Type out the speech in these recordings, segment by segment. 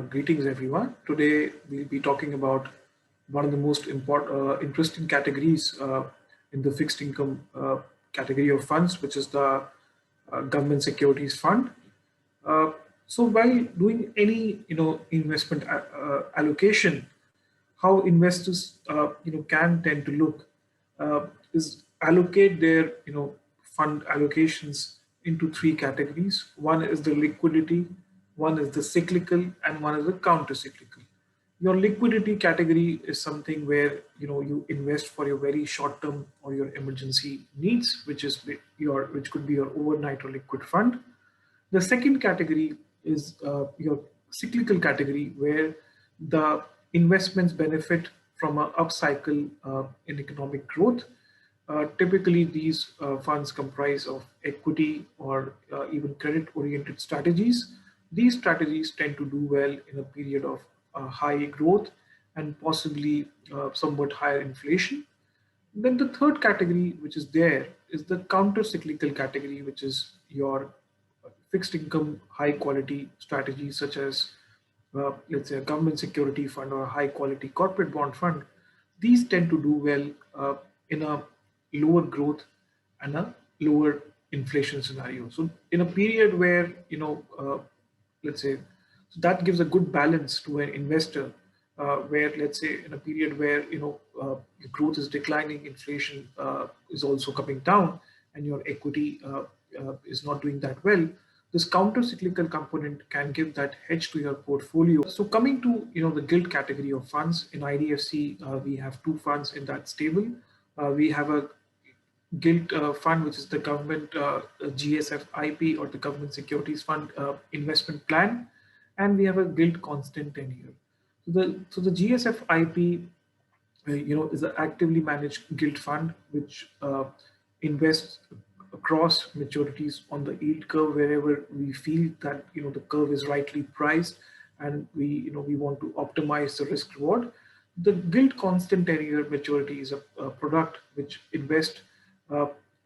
Greetings everyone. Today we'll be talking about one of the most interesting categories in the fixed income category of funds, which is the government securities fund. Uh, so while doing any investment allocation, how investors can tend to look is allocate their fund allocations into three categories. One is the liquidity, one is the cyclical, and one is the counter cyclical. Your liquidity category is something where you invest for your very short term or your emergency needs, which could be your overnight or liquid fund. The second category is your cyclical category, where the investments benefit from an upcycle in economic growth. Typically, these funds comprise of equity or even credit-oriented strategies. These strategies tend to do well in a period of high growth and possibly somewhat higher inflation. Then the third category, which is there, is the counter-cyclical category, which is your fixed income, high quality strategies such as, let's say, a government security fund or a high quality corporate bond fund. These tend to do well in a lower growth and a lower inflation scenario. So in a period where, let's say, so that gives a good balance to an investor, where, let's say, in a period where your growth is declining, inflation is also coming down, and your equity is not doing that well. This counter-cyclical component can give that hedge to your portfolio. So coming to the gilt category of funds in IDFC, we have two funds in that stable. We have a gilt fund, which is the government GSF IP, or the government securities fund investment plan, and we have a gilt constant 10-year. So the GSF IP, is an actively managed gilt fund which invests across maturities on the yield curve wherever we feel that the curve is rightly priced, and we want to optimize the risk reward. The gilt constant 10-year maturity is a product which invests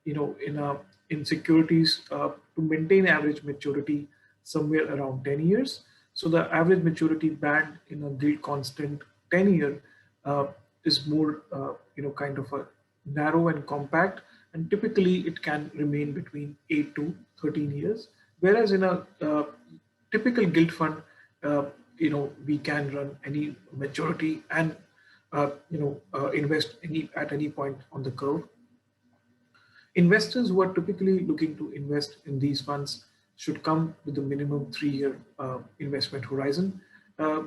in securities to maintain average maturity somewhere around 10 years. So the average maturity band in a gilt constant 10-year is more kind of a narrow and compact, and typically it can remain between 8 to 13 years, whereas in a typical gilt fund, we can run any maturity and invest at any point on the curve. Investors who are typically looking to invest in these funds should come with a minimum 3-year investment horizon,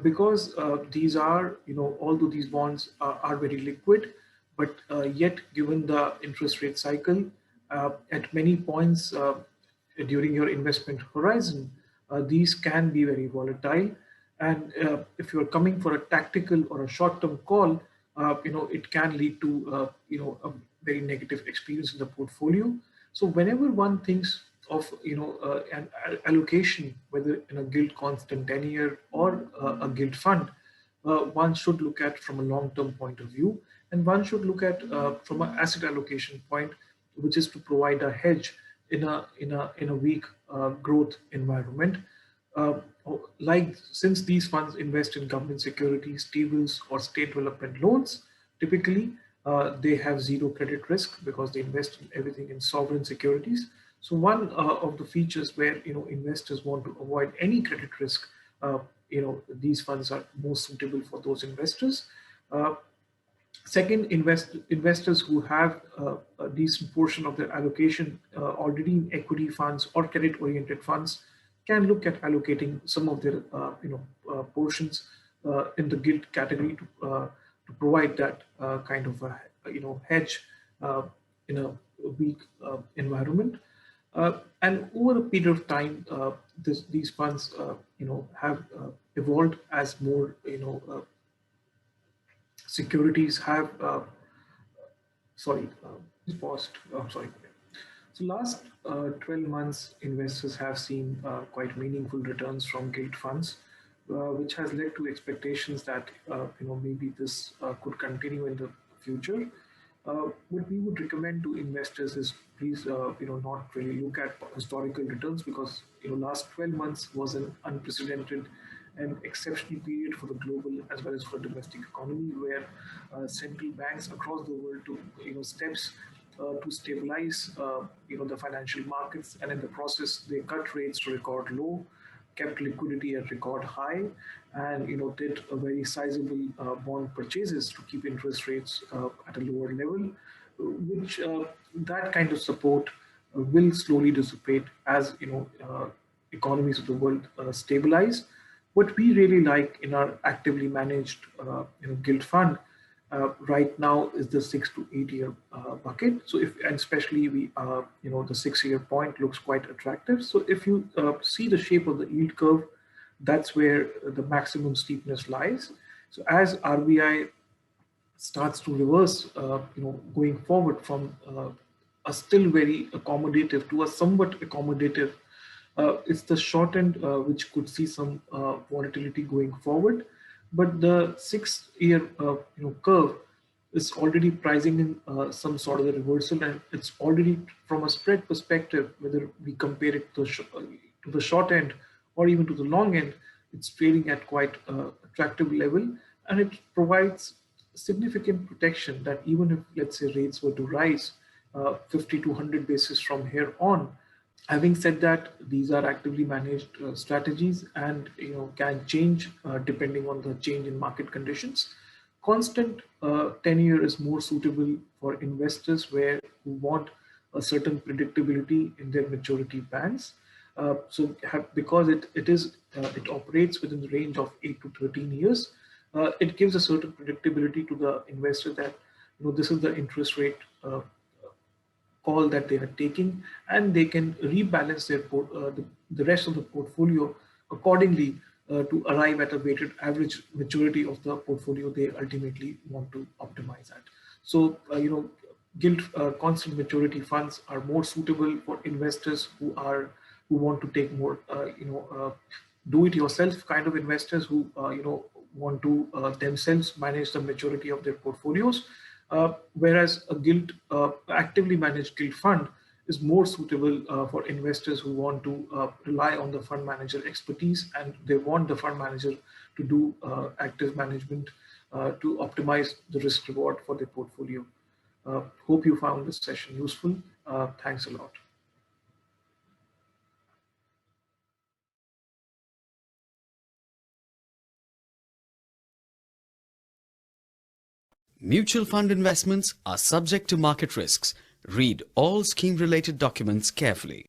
because these are, although these bonds are very liquid, but yet given the interest rate cycle, at many points during your investment horizon, these can be very volatile. And if you're coming for a tactical or a short-term call, it can lead to a very negative experience in the portfolio. So whenever one thinks of an allocation, whether in a gilt constant 10-year or a gilt fund, one should look at from a long-term point of view, and one should look at from an asset allocation point, which is to provide a hedge in a weak growth environment. Since these funds invest in government securities, T-bills, or state development loans, typically they have zero credit risk because they invest in everything in sovereign securities. So one of the features where investors want to avoid any credit risk, these funds are most suitable for those investors. Second, investors who have a decent portion of their allocation already in equity funds or credit-oriented funds can look at allocating some of their portions in the gilt category to provide that kind of a hedge in a weak environment. And over a period of time, these funds have evolved as more securities have paused. Sorry. So last 12 months, investors have seen quite meaningful returns from gilt funds, which has led to expectations that maybe this could continue in the future. What we would recommend to investors is please not really look at historical returns, because last 12 months was an unprecedented an exceptional period for the global as well as for domestic economy, where central banks across the world took steps to stabilize the financial markets, and in the process they cut rates to record low, kept liquidity at record high, and did a very sizable bond purchases to keep interest rates at a lower level, which that kind of support will slowly dissipate as economies of the world stabilize. What we really like in our actively managed gilt fund right now is the 6 to 8 year bucket. So if, and especially we the 6 year point looks quite attractive. So if you see the shape of the yield curve, that's where the maximum steepness lies. So as RBI starts to reverse, going forward from a still very accommodative to a somewhat accommodative. It's the short end which could see some volatility going forward, but the 6 year curve is already pricing in some sort of a reversal, and it's already from a spread perspective, whether we compare it to the short end or even to the long end, it's trading at quite attractive level, and it provides significant protection that even if, let's say, rates were to rise 50 to 100 basis from here on. Having said that, these are actively managed strategies, and can change depending on the change in market conditions. Constant tenure is more suitable for investors who want a certain predictability in their maturity bands. Because it operates within the range of 8 to 13 years, it gives a certain predictability to the investor that this is the interest rate call that they are taking, and they can rebalance the rest of the portfolio accordingly to arrive at a weighted average maturity of the portfolio they ultimately want to optimize at. So, gilt constant maturity funds are more suitable for investors who want to take more, do-it-yourself kind of investors who want to themselves manage the maturity of their portfolios. Whereas a gilt, actively managed gilt fund is more suitable for investors who want to rely on the fund manager expertise, and they want the fund manager to do active management to optimize the risk reward for their portfolio. Hope you found this session useful. Thanks a lot. Mutual fund investments are subject to market risks. Read all scheme-related documents carefully.